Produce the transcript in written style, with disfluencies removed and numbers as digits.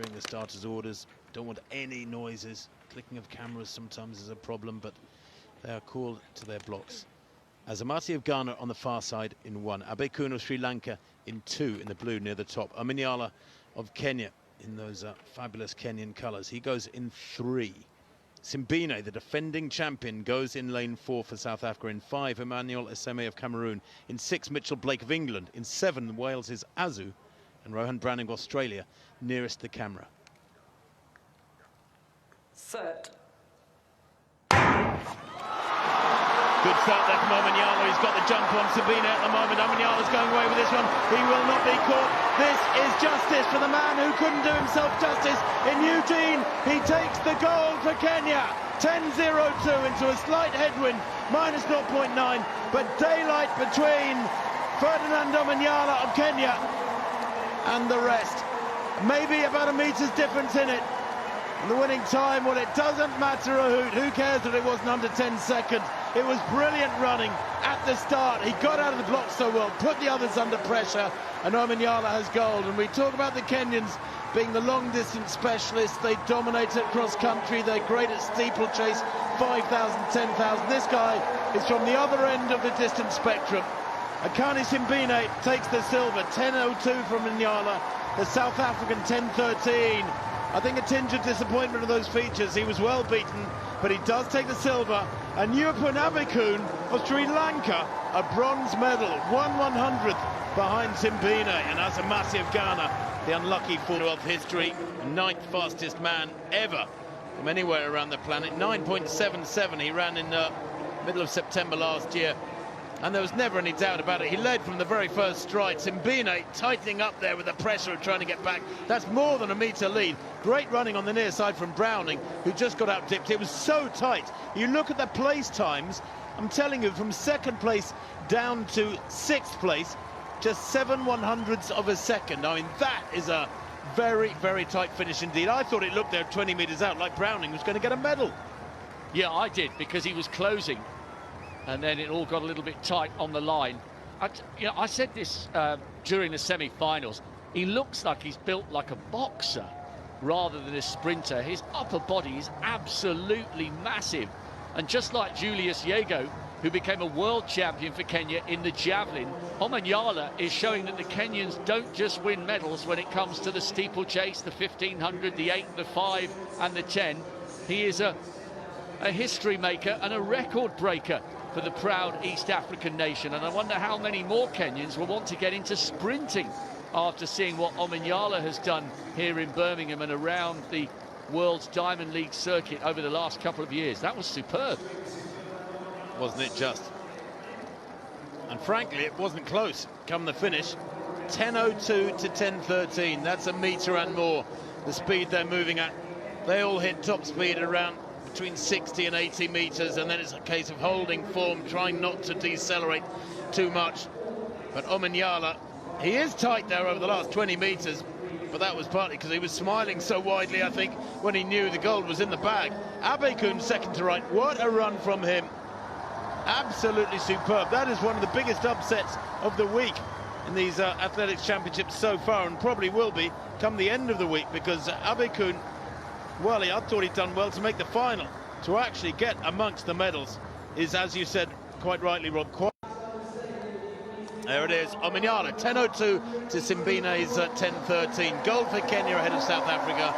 following the starter's orders. Don't want any noises. Clicking of cameras sometimes is a problem, but they are called to their blocks. Azamati of Ghana on the far side in 1. Abekun of Sri Lanka in 2 in the blue near the top. Omanyala of Kenya in those fabulous Kenyan colours. He goes in 3. Simbine, the defending champion, goes in lane 4 for South Africa. In 5, Emmanuel Eseme of Cameroon. In 6, Mitchell Blake of England. In 7, Wales' Azu. And Rohan Browning of Australia nearest the camera. Set. Good start there from Omanyala. He's got the jump on Sabina at the moment. Omanyala's going away with this one. He will not be caught. This is justice for the man who couldn't do himself justice in Eugene. He takes the gold for Kenya. 10.02 into a slight headwind, minus 0.9. But daylight between Ferdinand Omanyala of Kenya and the rest. Maybe about a meter's difference in it. And the winning time, well, it doesn't matter a hoot. Who cares that it wasn't under 10 seconds? It was brilliant running at the start. He got out of the block so well, put the others under pressure, and Omanyala has gold. And we talk about the Kenyans being the long-distance specialists. They dominate at cross-country. They're great at steeplechase, 5,000, 10,000. This guy is from the other end of the distance spectrum. Akani Simbine takes the silver, 10.02 from Omanyala. The South African 10.13. I think a tinge of disappointment of those features. He was well beaten, but he does take the silver. And Nyupun Abekun of Sri Lanka, a bronze medal, 1/100th behind Simbine. And Azamati of Ghana, the unlucky Commonwealth history, 9th fastest man ever from anywhere around the planet. 9.77 he ran in the middle of September last year. And there was never any doubt about it. He led from the very first stride. Simbine tightening up there with the pressure of trying to get back. That's more than a metre lead. Great running on the near side from Browning, who just got out dipped. It was so tight. You look at the place times, I'm telling you, from 2nd place down to 6th place, just 7/100ths of a second. I mean, that is a very, very tight finish indeed. I thought it looked there 20 metres out, like Browning was going to get a medal. Yeah, I did, because he was closing. And then it all got a little bit tight on the line. I said this during the semi-finals. He looks like he's built like a boxer rather than a sprinter. His upper body is absolutely massive. And just like Julius Yego, who became a world champion for Kenya in the javelin, Omanyala is showing that the Kenyans don't just win medals when it comes to the steeplechase, the 1500, the 8, the 5 and the 10. He is a history maker and a record breaker for the proud East African nation. And I wonder how many more Kenyans will want to get into sprinting after seeing what Omanyala has done here in Birmingham and around the World's Diamond League circuit over the last couple of years. That was superb. Wasn't it just? And frankly, it wasn't close come the finish. 10.02 to 10.13. That's a metre and more, the speed they're moving at. They all hit top speed around between 60 and 80 metres, and then it's a case of holding form, trying not to decelerate too much. But Omanyala, he is tight there over the last 20 metres, but that was partly because he was smiling so widely, I think, when he knew the gold was in the bag. Abekun second to right. What a run from him. Absolutely superb. That is one of the biggest upsets of the week in these athletics championships so far, and probably will be come the end of the week, because Abekun, well, I thought he'd done well to make the final. To actually get amongst the medals is, as you said quite rightly, Rob, there it is, Omanyala, 10.02 to Simbine's 10.13. Gold for Kenya ahead of South Africa.